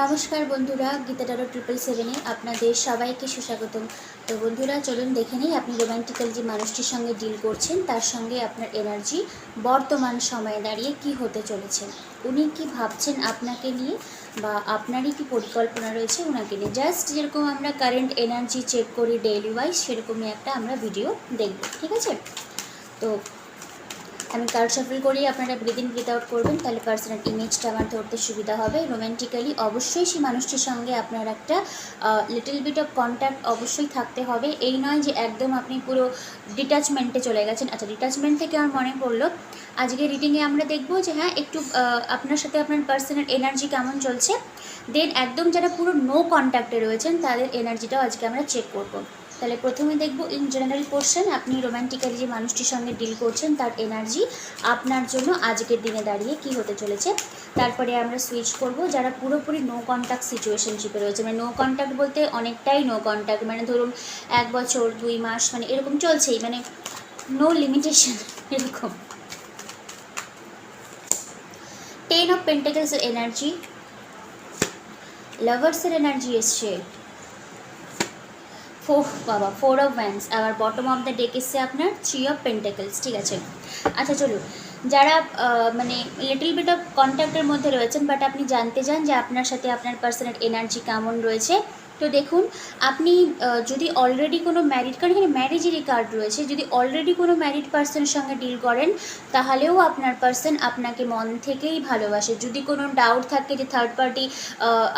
নমস্কার বন্ধুরা, গীতা টারো 777-এ আপনাদের সবাইকে সুস্বাগতম। তো বন্ধুরা, চলুন দেখে নিই আপনি রোম্যান্টিক্যাল যে মানুষটির সঙ্গে ডিল করছেন তার সঙ্গে আপনার এনার্জি বর্তমান সময়ে দাঁড়িয়ে কি হতে চলেছে। উনি কি ভাবছেন আপনাকে নিয়ে, বা আপনারই কি পরিকল্পনা রয়েছে ওনাকে নিয়ে। জাস্ট যেরকম আমরা কারেন্ট এনার্জি চেক করি ডেইলি ওয়াইজ, সেরকমই একটা আমরা ভিডিও দেখব, ঠিক আছে? তো আমি কার্ড শাফল করি, আপনারা ব্রিথ ইন ব্রিথ আউট করবেন, তাহলে পার্সোনাল ইমেজটা আমার ধরতে সুবিধা হবে। রোম্যান্টিক্যালি অবশ্যই সেই মানুষটির সঙ্গে আপনার একটা লিটল বিট অফ কন্ট্যাক্ট অবশ্যই থাকতে হবে। এই নয় যে একদম আপনি পুরো ডিট্যাচমেন্টে চলে গেছেন। আচ্ছা, ডিট্যাচমেন্ট থেকে আমার মনে পড়লো, আজকে রিডিংয়ে আমরা দেখবো যে হ্যাঁ একটু আপনার সাথে আপনার পার্সোনাল এনার্জি কেমন চলছে। দেন একদম যারা পুরো নো কন্ট্যাক্টে রয়েছেন তাদের এনার্জিটাও আজকে আমরা চেক করবো। তাহলে প্রথমে দেখব ইন জেনারেল পোর্শন, আপনি রোম্যান্টিক্যালি যে মানুষটির সঙ্গে ডিল করছেন তার এনার্জি আপনার জন্য আজকের দিনে দাঁড়িয়ে কি হতে চলেছে। তারপরে আমরা সুইচ করব যারা পুরোপুরি নো কন্ট্যাক্ট সিচুয়েশনশিপে রয়েছে, মানে নো কন্ট্যাক্ট বলতে অনেকটাই নো কন্ট্যাক্ট, মানে ধরুন 1 বছর 2 মাস, মানে এরকম চলছেই, মানে নো লিমিটেশন এরকম। 10 অফ পেন্টাকলসের এনার্জি, লাভার্সের এনার্জি এসছে, বাবা 4 অফ ওয়ান্ডস, আবার বটম অফ দ্য ডেক এসছে আপনার 3 অফ পেন্টাকলস, ঠিক আছে। আচ্ছা চলুন, যারা মানে লিটল বিট অফ কন্ট্যাক্টের মধ্যে রয়েছেন বাট আপনি জানতে চান যে আপনার সাথে আপনার পার্সোনাল এনার্জি কেমন রয়েছে, তো দেখুন আপনি যদি অলরেডি কোনো ম্যারিড, কারণ এখানে ম্যারেজেরই কার্ড রয়েছে, যদি অলরেডি কোনো ম্যারিড পার্সনের সঙ্গে ডিল করেন তাহলেও আপনার পার্সন আপনাকে মন থেকেই ভালোবাসে। যদি কোনো ডাউট থাকে যে থার্ড পার্টি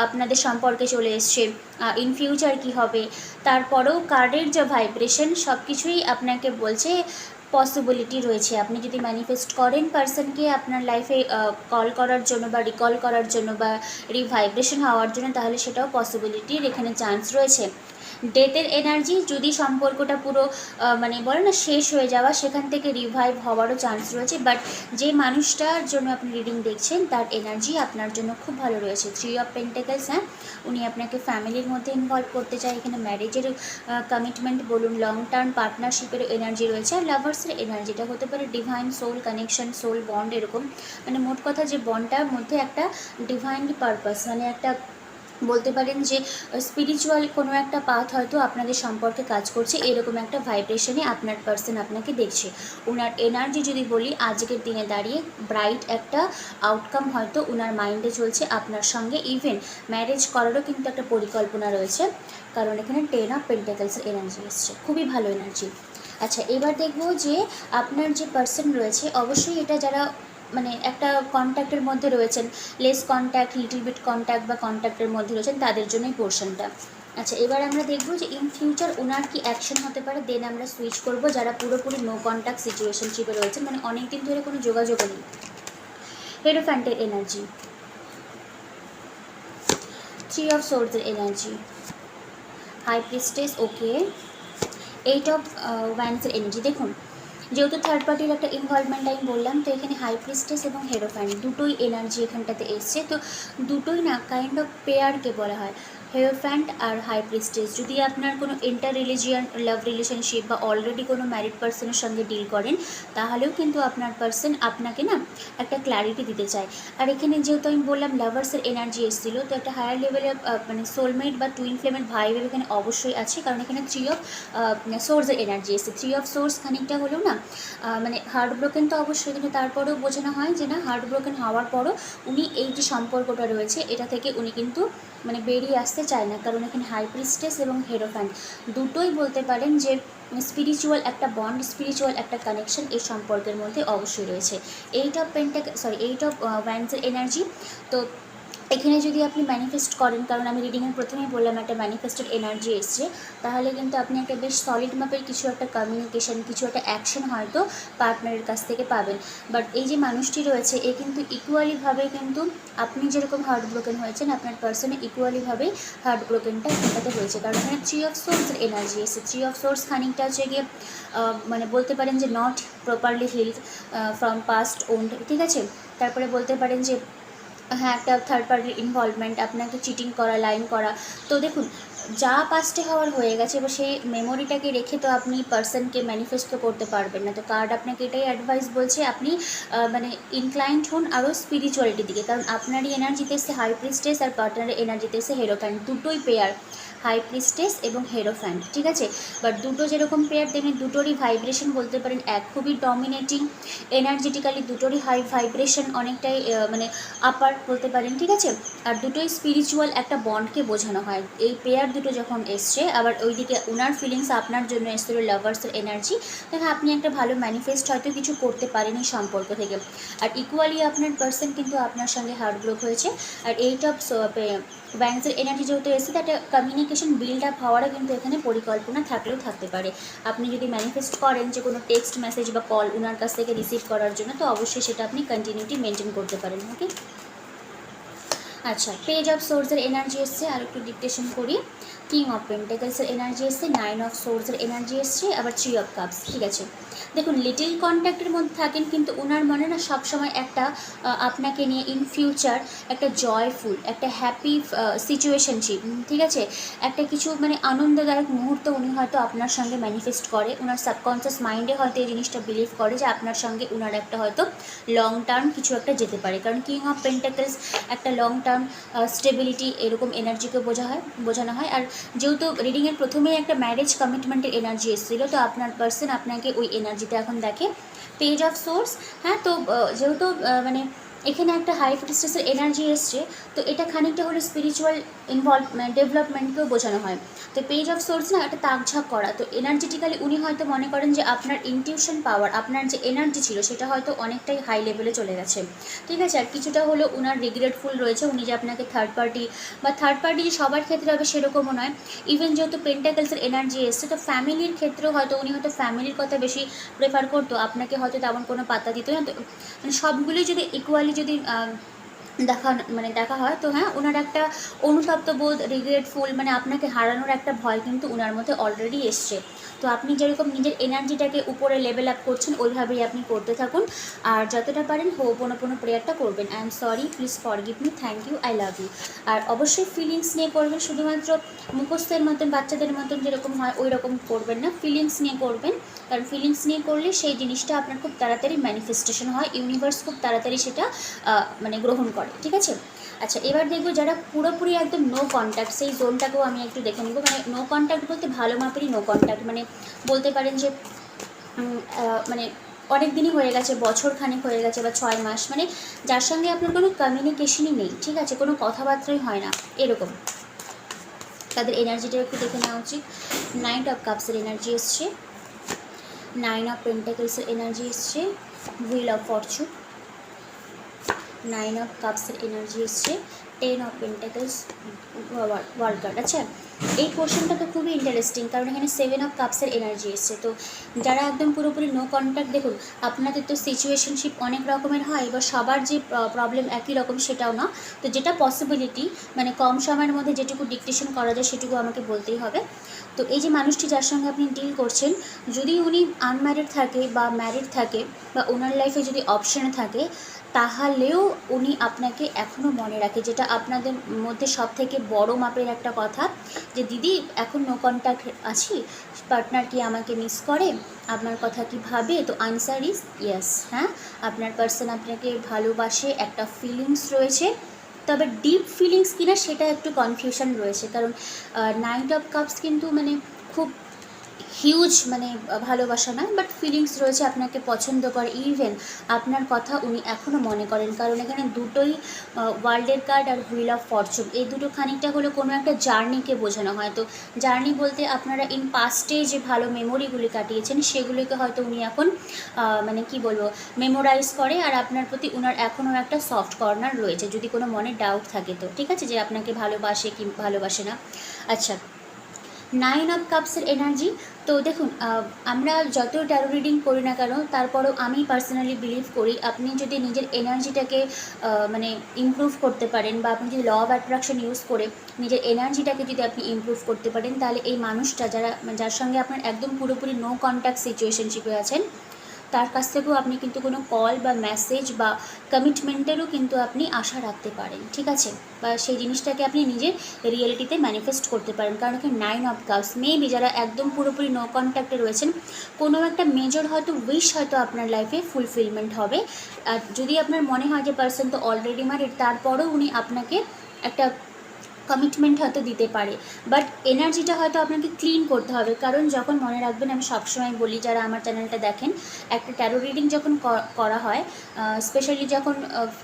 আপনাদের সম্পর্কে চলে এসছে, ইন ফিউচার কী হবে, তারপরেও কার্ডের যে ভাইব্রেশন সব কিছুই আপনাকে বলছে পসিবিলিটি রয়েছে। আপনি যদি ম্যানিফেস্ট করেন পার্সনকে আপনার লাইফে কল করার জন্য বা রিকল করার জন্য বা রিভাইব্রেশন হওয়ার জন্য, তাহলে সেটাও পসিবিলিটির এখানে চান্স রয়েছে। ডেথের এনার্জি, যদি সম্পর্কটা পুরো মানে বলে না শেষ হয়ে যাওয়া, সেখান থেকে রিভাইভ হওয়ারও চান্স রয়েছে। বাট যে মানুষটার জন্য আপনি রিডিং দেখছেন তার এনার্জি আপনার জন্য খুব ভালো রয়েছে। 3 অফ পেন্টাকলস, হ্যাঁ উনি আপনাকে ফ্যামিলির মধ্যে ইনভলভ করতে চায়, এখানে ম্যারেজের কমিটমেন্ট বলুন, লং টার্ম পার্টনারশিপের এনার্জি রয়েছে। আর লাভার্সের এনার্জিটা হতে পারে divine soul connection, soul bond, এরকম মানে মোট কথা যে বন্ডটার মধ্যে একটা ডিভাইন পারপাস, মানে একটা বলতে পারেন যে স্পিরিচুয়াল কোনো একটা পাথ হয়তো আপনাদের সম্পর্কে কাজ করছে, এরকম একটা ভাইব্রেশনে আপনার পার্সন আপনাকে দেখছে। ওনার এনার্জি যদি বলি আজকের দিনে দাঁড়িয়ে ব্রাইট একটা আউটকাম হয়তো ওনার মাইন্ডে চলছে আপনার সঙ্গে। ইভেন ম্যারেজ করারও কিন্তু একটা পরিকল্পনা রয়েছে, কারণ এখানে 10 অফ পেন্টাকলসের এনার্জি এসছে, খুবই ভালো এনার্জি। আচ্ছা, এবার দেখব যে আপনার যে পার্সন রয়েছে, অবশ্যই এটা যারা মানে একটা কন্ট্যাক্টের মধ্যে রয়েছেন, less contact, little bit contact বা কন্ট্যাক্টের মধ্যে রয়েছেন, তাদের জন্যই পোর্শনটা। আচ্ছা, এবার আমরা দেখব যে ইন ফিউচার ওনার কি অ্যাকশন হতে পারে। দেন আমরা সুইচ করব যারা পুরোপুরি নো কন্ট্যাক্ট সিচুয়েশনশিপে রয়েছেন, মানে অনেক দিন ধরে কোনো যোগাযোগও নেই। হেরোফ্যান্টের এনার্জি, 3 অফ সোর্ডসের energy, high priestess, okay, 8 of ওয়ান্ডসের এনার্জি। দেখুন, যেহেতু থার্ড পার্টির একটা ইনভলভমেন্ট আমি বললাম, তো এখানে হাই প্রিস্টেস এবং হেরোফ্যান্ট দুটোই এনার্জি এখানটাতে এসছে। তো দুটোই না কাইন্ড অফ পেয়ারকে বলা হয়, হেরোফ্যান্ট আর হাই প্রিস্টেস। যদি আপনার কোনো ইন্টার রিলিজিয়ান লাভ রিলেশনশিপ বা অলরেডি কোনো ম্যারিড পার্সনের সঙ্গে ডিল করেন, তাহলেও কিন্তু আপনার পার্সন আপনাকে না একটা ক্ল্যারিটি দিতে চায়। আর এখানে যেহেতু আমি বললাম লাভার্সের এনার্জি এসেছিলো, তো একটা হায়ার লেভেলের মানে সোলমেট বা টুইন ফ্লেমের ভাইব এখানে অবশ্যই আছে, কারণ এখানে 3 অফ সোর্সের এনার্জি এসেছে। 3 অফ সোর্স খানিকটা হলেও না মানে হার্ট ব্রোকেন তো অবশ্যই, কিন্তু তারপরেও বোঝানো হয় যে না হার্ট ব্রোকেন হওয়ার পরও উনি এই যে সম্পর্কটা রয়েছে এটা থেকে উনি কিন্তু মানে বেরিয়ে আসতে চায় না, কারণ এখানে হাই প্রিস্টেস এবং হেরোফ্যান্ট দুটোই বলতে পারেন যে স্পিরিচুয়াল একটা বন্ড, স্পিরিচুয়াল একটা কানেকশন এই সম্পর্কের মধ্যে অবশ্যই রয়েছে। 8 অফ ওয়ান্ডসের এনার্জি। তো এখানে যদি আপনি ম্যানিফেস্ট করেন, কারণ আমি রিডিংয়ের প্রথমেই বললাম একটা ম্যানিফেস্টেড এনার্জি এসছে, তাহলে কিন্তু আপনি একটা বেশ সলিড মাপের কিছু একটা কমিউনিকেশন, কিছু একটা অ্যাকশন হয়তো পার্টনারের কাছ থেকে পাবেন। বাট এই যে মানুষটি রয়েছে এ কিন্তু ইকুয়ালিভাবে, কিন্তু আপনি যেরকম হার্ট ব্রোকেন হয়েছেন আপনার পার্সনে ইকুয়ালিভাবেই হার্ট ব্রোকেনটা এখানটাতে হয়েছে, কারণ এখানে 3 অফ সোর্সের এনার্জি এসছে। 3 অফ সোর্স খানিকটা হচ্ছে গিয়ে মানে বলতে পারেন যে not properly healed from past wound, ঠিক আছে। তারপরে বলতে পারেন যে হ্যাঁ একটা থার্ড পার্টির ইনভলভমেন্ট, আপনাকে চিটিং করা, লাইন করা। তো দেখুন যা পাস্টে হওয়ার হয়ে গেছে, এবার সেই মেমোরিটাকে রেখে তো আপনি পার্সনকে ম্যানিফেস্ট তো করতে পারবেন না। তো কার্ড আপনাকে এটাই অ্যাডভাইস বলছে, আপনি মানে ইনক্লাইন্ড হন আরও স্পিরিচুয়ালিটির দিকে, কারণ আপনারই এনার্জিতে এসে হাই প্রিস্টেস আর পার্টনারের এনার্জিতে এসে হেরোফ্যান্ট, দুটোই পেয়ার, হাই প্রিস্টেস এবং হেরোফ্যান্ট, ঠিক আছে। বাট দুটো যেরকম পেয়ার তেমনি দুটোরই ভাইব্রেশন বলতে পারেন এক, খুবই ডমিনেটিং এনার্জেটিক্যালি, দুটোরই হাই ভাইব্রেশন অনেকটাই মানে আপার বলতে পারেন, ঠিক আছে। আর দুটোই স্পিরিচুয়াল একটা বন্ডকে বোঝানো হয়। এই পেয়ার দুটো যখন এসছে, আবার ওইদিকে ওনার ফিলিংস আপনার জন্য এসছিল লাভার্সের এনার্জি, তখন আপনি একটা ভালো ম্যানিফেস্ট হয়তো কিছু করতে পারেন এই সম্পর্ক থেকে। আর ইকুয়ালি আপনার পার্সন কিন্তু আপনার সঙ্গে হার্ট ব্রেক হয়েছে। আর এইটা ব্যাংকের এনার্জি যেহেতু এসে, একটা কমিউনিকেশন বিল্ড আপ হওয়ারও কিন্তু এখানে পরিকল্পনা থাকলেও থাকতে পারে। আপনি যদি ম্যানিফেস্ট করেন যে কোনো টেক্সট মেসেজ বা কল ওনার কাছ থেকে রিসিভ করার জন্য, তো অবশ্যই সেটা আপনি কন্টিনিউটি মেনটেন করতে পারেন। ওকে, আচ্ছা, পেজ অফ সোর্সের এনার্জি এসছে, আর একটু ডিকটেশন করি। কিং অফ পেন্টাকলসের এনার্জি এসছে, 9 অফ সোর্সের এনার্জি এসছে, আবার 3 অফ কাপস, ঠিক আছে। দেখুন, লিটিল কন্ট্যাক্টের মধ্যে থাকেন, কিন্তু ওনার মনে না সবসময় একটা আপনাকে নিয়ে ইন ফিউচার একটা জয়ফুল, একটা হ্যাপি সিচুয়েশনশিপ, ঠিক আছে, একটা কিছু মানে আনন্দদায়ক মুহূর্ত উনি হয়তো আপনার সঙ্গে ম্যানিফেস্ট করে। ওনার সাবকনসিয়াস মাইন্ডে হয়তো এই জিনিসটা বিলিভ করে যে আপনার সঙ্গে ওনার একটা হয়তো লং টার্ম কিছু একটা যেতে পারে, কারণ কিং অফ পেন্টাকলস একটা লং টার্ম স্টেবিলিটি এরকম এনার্জিকে বোঝানো হয়। আর যেহেতু রিডিংয়ের প্রথমেই একটা ম্যারেজ কমিটমেন্টের এনার্জি এসেছিলো, তো আপনার পার্সন আপনাকে ওই এনার্জিতে এখন দেখে। পেজ অফ সোর্স, হ্যাঁ, তো যেহেতু মানে এখানে একটা হাই প্রিস্টেসের এনার্জি এসছে, তো এটা খানিকটা হলো স্পিরিচুয়াল ইনভলভমেন্ট ডেভেলপমেন্টকেও বোঝানো হয়। তো পেজ অফ সোর্স না একটা তাকঝাক করা, তো এনার্জেটিক্যালি উনি হয়তো মনে করেন যে আপনার ইনটিউশন পাওয়ার, আপনার যে এনার্জি ছিল সেটা হয়তো অনেকটাই হাই লেভেলে চলে গেছে, ঠিক আছে। আর কিছুটা হলো ওনার রিগ্রেটফুল রয়েছে, উনি যে আপনাকে থার্ড পার্টি যে সবার ক্ষেত্রে হবে সেরকমও নয়। ইভেন যেহেতু পেন্টাকলসের এনার্জি এসছে, তো ফ্যামিলির ক্ষেত্রেও হয়তো উনি হয়তো ফ্যামিলির কথা বেশি প্রেফার করতো, আপনাকে হয়তো তেমন কোনো পাত্তা দিত না। তো মানে সবগুলোই যদি ইকুয়ালি যদি দেখা হয়, তো হ্যাঁ, ওনার একটা অনুতপ্ত বোধ, রিগ্রেটফুল, মানে আপনাকে হারানোর একটা ভয় কিন্তু ওনার মধ্যে অলরেডি এসছে। তো আপনি যেরকম নিজের এনার্জিটাকে উপরে লেভেল আপ করছেন, ওইভাবেই আপনি করতে থাকুন। আর যতটা পারেন হোপোনোপোনো প্রেয়ারটা করবেন, I am sorry, please forgive me, thank you, I love you. আর অবশ্যই ফিলিংস নিয়ে করবেন, শুধুমাত্র মুখস্থের মতন বাচ্চাদের মতন যেরকম হয় ওই রকম করবেন না, ফিলিংস নিয়ে করবেন। কারণ ফিলিংস নিয়ে করলে সেই জিনিসটা আপনার খুব তাড়াতাড়ি ম্যানিফেস্টেশন হয়, ইউনিভার্স খুব তাড়াতাড়ি সেটা মানে গ্রহণ করে, ঠিক আছে। আচ্ছা, এবার দেখবো যারা পুরোপুরি একদম নো কন্ট্যাক্ট, সেই জোনটাকেও আমি একটু দেখে নেবো। মানে নো কন্ট্যাক্ট বলতে ভালো মাপেরই নো কন্ট্যাক্ট, মানে বলতে পারেন যে মানে অনেক দিনই হয়ে গেছে, বছর খানেক হয়ে গেছে বা 6 মাস, মানে যার সঙ্গে আপনার কোনো কমিউনিকেশনই নেই, ঠিক আছে, কোনো কথাবার্তাই হয় না, এরকম তাদের এনার্জিটা একটু দেখে নেওয়া উচিত। 9 অফ কাপসের এনার্জি এসছে, 9 অফ পেন্টাকলসের এনার্জি এসছে, হুইল অফ ফরচুন, 9 অফ কাপসের এনার্জি এসছে, 10 অফ পেন্টাকলস, ওয়ার্ল্ড কার্ড। আচ্ছা, এই কোশ্চেনটা তো খুবই ইন্টারেস্টিং, কারণ এখানে 7 অফ কাপসের এনার্জি এসছে। তো যারা একদম পুরোপুরি নো কন্ট্যাক্ট, দেখুন আপনাদের তো সিচুয়েশনশিপ অনেক রকমের হয়, এবার সবার যে প্রবলেম একই রকম সেটাও না। তো যেটা পসিবিলিটি, মানে কম সময়ের মধ্যে যেটুকু ডিকটেশন করা যায় সেটুকু আমাকে বলতেই হবে। তো এই যে মানুষটি যার সঙ্গে আপনি ডিল করছেন, যদি উনি আনম্যারিড থাকে বা ম্যারিড থাকে, বা ওনার লাইফে যদি অপশানে থাকে, তাহলেও উনি আপনাকে এখনও মনে রাখে, যেটা আপনাদের মধ্যে সব থেকে বড় মাপের একটা কথা, যে দিদি এখন নো কন্ট্যাক্ট আছি, পার্টনার কি আমাকে মিস করে, আপনার কথা কি ভাবে। তো আনসার ইজ ইয়েস, হ্যাঁ, আপনার পার্সন আপনাকে ভালোবাসে, একটা ফিলিংস রয়েছে, তবে ডিপ ফিলিংস কিনা সেটা একটু কনফিউশন রয়েছে, কারণ 9 অফ কাপস কিন্তু মানে খুব হিউজ মানে ভালোবাসা নয়, বাট ফিলিংস রয়েছে, আপনাকে পছন্দ করে, ইভেন আপনার কথা উনি এখনও মনে করেন, কারণ এখানে দুটোই ওয়ার্ল্ডের কার্ড আর হুইল অফ ফরচুন, এই দুটো খানিকটা হলো কোনো একটা জার্নিকে বোঝানো হয়। তো জার্নি বলতে আপনারা ইন পাস্টে যে ভালো মেমোরিগুলি কাটিয়েছেন সেগুলিকে হয়তো উনি এখন মানে কি বলবো, মেমোরাইজ করে, আর আপনার প্রতি ওনার এখনও একটা সফট কর্নার রয়েছে, যদি কোনো মনে ডাউট থাকে তো, ঠিক আছে, যে আপনাকে ভালোবাসে কি ভালোবাসে না। আচ্ছা, 9 অফ কাপসের এনার্জি। তো দেখুন, আমরা যত ট্যারো রিডিং করি না কেন, তারপরেও আমি পার্সোনালি বিলিভ করি, আপনি যদি নিজের এনার্জিটাকে মানে ইমপ্রুভ করতে পারেন, বা আপনি যদি ল অফ অ্যাট্রাকশন ইউজ করে নিজের এনার্জিটাকে যদি আপনি ইমপ্রুভ করতে পারেন, তাহলে এই মানুষটা যার সঙ্গে আপনার একদম পুরোপুরি নো কন্ট্যাক্ট সিচুয়েশনশিপে আছেন, তার কাছ থেকেও আপনি কিন্তু কোনো কল বা মেসেজ বা কমিটমেন্টেরও কিন্তু আপনি আশা রাখতে পারেন, ঠিক আছে, বা সেই জিনিসটাকে আপনি নিজের রিয়েলিটিতে ম্যানিফেস্ট করতে পারেন। কারণ কি 9 অফ কাপস, মেবি যারা একদম পুরোপুরি নো কন্ট্যাক্টে রয়েছেন, কোনো একটা মেজর হয়তো উইশ হয়তো আপনার লাইফে ফুলফিলমেন্ট হবে। আর যদি আপনার মনে হয় যে পার্সন তো অলরেডি ম্যারিড, তারপরেও উনি আপনাকে একটা কমিটমেন্ট হয়তো দিতে পারে, বাট এনার্জিটা হয়তো আপনাকে ক্লিন করতে হবে। কারণ যখন, মনে রাখবেন, আমি সবসময় বলি, যারা আমার চ্যানেলটা দেখেন, একটা ট্যারো রিডিং যখন করা হয়, স্পেশালি যখন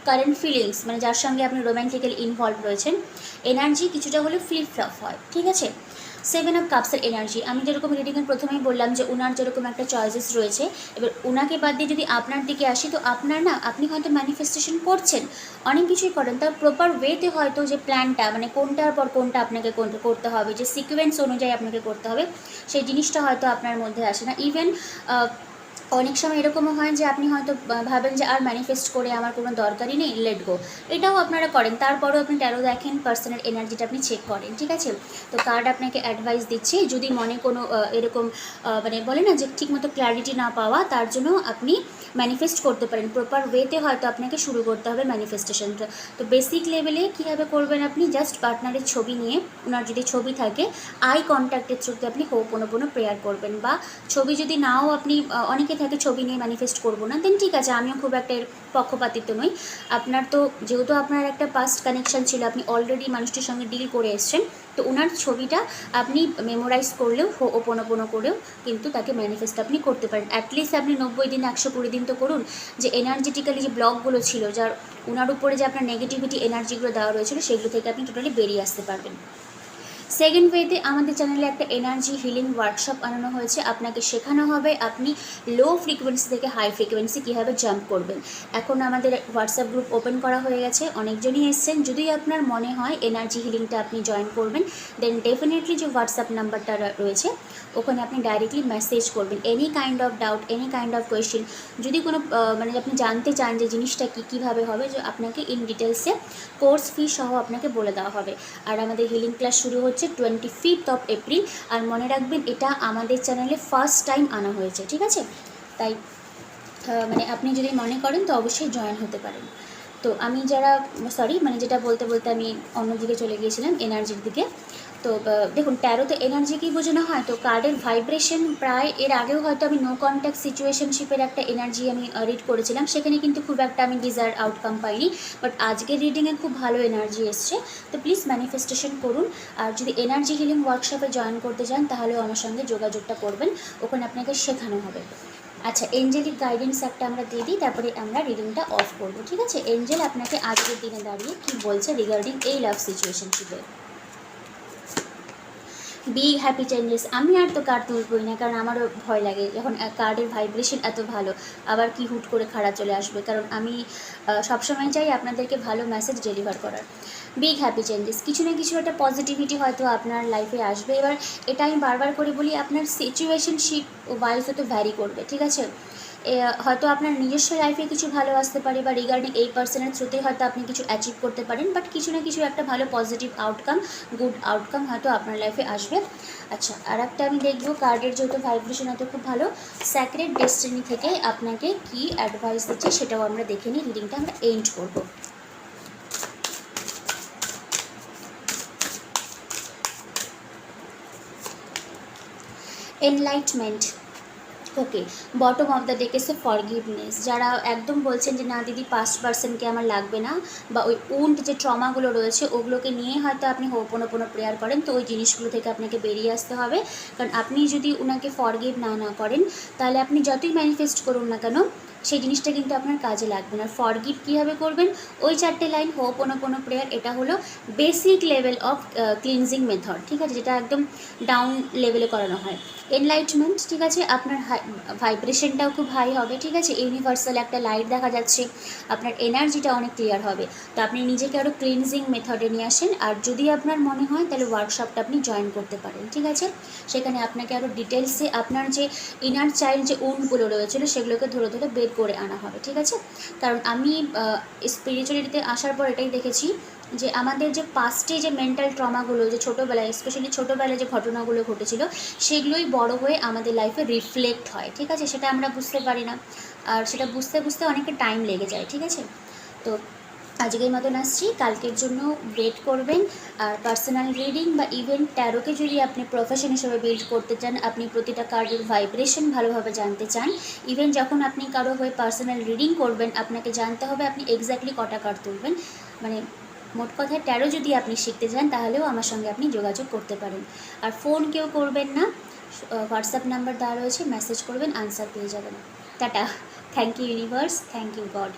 কারেন্ট ফিলিংস, মানে যার সঙ্গে আপনি রোম্যান্টিক্যালি ইনভলভ রয়েছেন, এনার্জি কিছুটা হলে ফ্লিপ ফ্লপ হয়, ঠিক আছে। 7 অফ কাপসের এনার্জি, আমি যেরকম রিডিংয়ের প্রথমেই বললাম যে ওনার যেরকম একটা চয়েসেস রয়েছে, এবার ওনাকে বাদ দিয়ে যদি আপনার দিকে আসি, তো আপনার না, আপনি হয়তো ম্যানিফেস্টেশন করছেন, অনেক কিছুই করেন, তার প্রপার ওয়েতে হয়তো যে প্ল্যানটা, মানে কোনটার পর কোনটা আপনাকে করতে হবে, যে সিকোয়েন্স অনুযায়ী আপনাকে করতে হবে, সেই জিনিসটা হয়তো আপনার মধ্যে আসে না। ইভেন অনেক সময় এরকমও হয় যে আপনি হয়তো ভাবেন যে আর ম্যানিফেস্ট করে আমার কোনো দরকারই নেই, লেট গো, এটাও আপনারা করেন, তারপরেও আপনি ট্যারো দেখেন, পার্সোনাল এনার্জিটা আপনি চেক করেন, ঠিক আছে। তো কার্ড আপনাকে অ্যাডভাইস দিচ্ছে, যদি মনে কোনো এরকম মানে বলে না যে ঠিকমতো ক্ল্যারিটি না পাওয়া, তার জন্য আপনি ম্যানিফেস্ট করতে পারেন, প্রপার ওয়েতে হয়তো আপনাকে শুরু করতে হবে ম্যানিফেস্টেশনটা। তো বেসিক লেভেলে কীভাবে করবেন, আপনি জাস্ট পার্টনারের ছবি নিয়ে, ওনার যদি ছবি থাকে, আই কন্ট্যাক্টের থ্রুতে আপনি হোপোনোপোনো প্রেয়ার করবেন, বা ছবি যদি নাও, আপনি অনেকে থাকে ছবি নিয়ে ম্যানিফেস্ট করবো না, দেন ঠিক আছে, আমিও খুব একটা পক্ষপাতিত্ব নই। আপনার তো যেহেতু আপনার একটা পাস্ট কানেকশান ছিল, আপনি অলরেডি মানুষটির সঙ্গে ডিল করে এসছেন, তো ওনার ছবিটা আপনি মেমোরাইজ করলেও, হোপোনোপোনো করেও কিন্তু তাকে ম্যানিফেস্ট আপনি করতে পারেন। অ্যাটলিস্ট আপনি 90 দিন, 120 দিন তো করুন, যে এনার্জেটিক্যালি যে ব্লকগুলো ছিল, যার ওনার উপরে যে আপনার নেগেটিভিটি এনার্জিগুলো দেওয়া রয়েছিল, সেগুলো থেকে আপনি টোটালি বেরিয়ে আসতে পারবেন। সেকেন্ড ওয়েতে আমাদের চ্যানেলে একটা এনার্জি হিলিং ওয়ার্কশপ আনানো হয়েছে, আপনাকে শেখানো হবে আপনি লো ফ্রিকোয়েন্সি থেকে হাই ফ্রিকোয়েন্সি কীভাবে জাম্প করবেন। এখন আমাদের হোয়াটসঅ্যাপ গ্রুপ ওপেন করা হয়ে গেছে, অনেকজনই এসছেন। যদি আপনার মনে হয় এনার্জি হিলিংটা আপনি জয়েন করবেন, দেন ডেফিনেটলি যে হোয়াটসঅ্যাপ নাম্বারটা রয়েছে, ওখানে আপনি ডাইরেক্টলি মেসেজ করবেন, any kind of doubt, any kind of question, যদি কোনো মানে আপনি জানতে চান যে জিনিসটা কীভাবে হবে, যে আপনাকে ইন ডিটেলসে কোর্স ফি সহ আপনাকে বলে দেওয়া হবে। আর আমাদের হিলিং ক্লাস শুরু হচ্ছে 25 অফ এপ্রিল। আর মনে রাখবেন, এটা আমাদের চ্যানেলে ফার্স্ট টাইম আনা হয়েছে, ঠিক আছে। তাই মানে আপনি যদি মনে করেন তো অবশ্যই জয়েন হতে পারেন। তো আমি যেটা বলতে বলতে আমি অন্যদিকে চলে গিয়েছিলাম, এনার্জির দিকে। তো দেখুন, ট্যারোতে এনার্জি কী বোঝানো হয়, তো কার্ডের ভাইব্রেশন, প্রায় এর আগেও হয়তো আমি নো কন্ট্যাক্ট সিচুয়েশনশিপের একটা এনার্জি আমি রিড করেছিলাম, সেখানে কিন্তু খুব একটা আমি ডিজায়ার আউটকাম পাইনি, বাট আজকের রিডিংয়ে খুব ভালো এনার্জি এসছে। তো প্লিজ ম্যানিফেস্টেশন করুন। আর যদি এনার্জি হিলিং ওয়ার্কশপে জয়েন করতে চান, তাহলে আমার সঙ্গে যোগাযোগটা করবেন, ওখানে আপনাকে শেখানো হবে। আচ্ছা, এঞ্জেলিক গাইডেন্স একটা আমরা দিয়ে দিই, তারপরে আমরা রিডিংটা অফ করবো, ঠিক আছে। এঞ্জেল আপনাকে আজকের দিনে দাঁড়িয়ে কী বলছে রিগার্ডিং এই লাভ সিচুয়েশনশিপে। Big happy changes. আমি আর তো কার্ড তুলবই না, কারণ আমারও ভয় লাগে যখন কার্ডের ভাইব্রেশন এত ভালো, আবার কি হুট করে খারাপ চলে আসবে, কারণ আমি সবসময় চাই আপনাদেরকে ভালো মেসেজ ডেলিভার করার। বিগ হ্যাপি চেঞ্জেস, কিছু না কিছু একটা পজিটিভিটি হয়তো আপনার লাইফে আসবে। এবার এটা আমি বারবার করে বলি, আপনার সিচুয়েশনশিপ ওয়াইজ হয়তো ভ্যারি করবে, ঠিক আছে। হয়তো আপনার নিজস্ব লাইফে কিছু ভালো আসতে পারে, বা রিগার্ডিং এই পার্সনের থ্রুতেই হয়তো আপনি কিছু অ্যাচিভ করতে পারেন, বাট কিছু না কিছু একটা ভালো পজিটিভ আউটকাম, গুড আউটকাম হয়তো আপনার লাইফে আসবে। আচ্ছা, আর একটা আমি দেখবো, কার্ডের যেহেতু ভাইব্রেশন হয়তো খুব ভালো, স্যাক্রেড ডেস্টিনি থেকে আপনাকে কি অ্যাডভাইস দিচ্ছে সেটাও আমরা দেখে নিই, রিডিংটা আমরা এন্ড করবো। Enlightenment, okay. Bottom of the deck এসে ফরগিভনেস। যারা একদম বলছেন যে না দিদি, পাস্ট পার্সনকে আমার লাগবে না, বা ওই উন্ড যে ট্রমাগুলো রয়েছে ওগুলোকে নিয়ে হয়তো আপনি হোপোনোপোনো প্রেয়ার করেন, তো ওই জিনিসগুলো থেকে আপনাকে বেরিয়ে আসতে হবে। কারণ আপনি যদি ওনাকে ফরগিভ না করেন, তাহলে আপনি যতই ম্যানিফেস্ট করুন না কেন, সেই জিনিসটা কিন্তু আপনার কাজে লাগবে না। ফরগিভ কীভাবে করবেন, ওই 4টে লাইন হোপোনোপোনো প্রেয়ার, এটা হলো basic level of cleansing method, ঠিক আছে, যেটা একদম ডাউন লেভেলে করানো হয়। এনলাইটমেন্ট, ঠিক আছে, আপনার ভাইব্রেশনটাও খুব হাই হবে, ঠিক আছে, ইউনিভার্সাল একটা লাইট দেখা যাচ্ছে, আপনার এনার্জিটা অনেক ক্লিয়ার হবে। তো আপনি নিজেকে আরও ক্লিনজিং মেথডে নিয়ে আসেন। আর যদি আপনার মনে হয়, তাহলে ওয়ার্কশপটা আপনি জয়েন করতে পারেন, ঠিক আছে। সেখানে আপনাকে আরও ডিটেলসে আপনার যে ইনার চাইল্ড যে উন্ডগুলো রয়েছিল, সেগুলোকে ধরে ধরে বের করে আনা হবে, ঠিক আছে। কারণ আমি স্পিরিচুয়ালিটিতে আসার পর এটাই দেখেছি যে আমাদের যে পাস্টে যে মেন্টাল ট্রমাগুলো, যে ছোটোবেলায়, স্পেশালি ছোটোবেলায় যে ঘটনাগুলো ঘটেছিল, সেগুলোই বড় হয়ে আমাদের লাইফে রিফ্লেক্ট হয়, ঠিক আছে? সেটা আমরা বুঝতে পারি না, আর সেটা বুঝতে বুঝতে অনেকটা টাইম লেগে যায়, ঠিক আছে? তো আজকের মতন আসছি, কালকের জন্য ওয়েট করবেন। আর পার্সোনাল রিডিং বা ইভেন্ট ট্যারোকে যদি আপনি প্রফেশন হিসেবে বিল্ড করতে চান, আপনি প্রতিটা কার্ডের ভাইব্রেশন ভালোভাবে জানতে চান, ইভেন যখন আপনি কারো হয়ে পার্সোনাল রিডিং করবেন, আপনাকে জানতে হবে আপনি এক্স্যাক্টলি কটা কার্ড তুলবেন। মানে মোট কথায় ট্যারো যদি আপনি শিখতে চান, তাহলেও আমার সঙ্গে আপনি যোগাযোগ করতে পারেন। আর ফোন কেউ করবেন না, হোয়াটসঅ্যাপ নাম্বার দেওয়া রয়েছে, মেসেজ করবেন, আনসার পেয়ে যাবেন। Tata. Thank you universe, thank you god.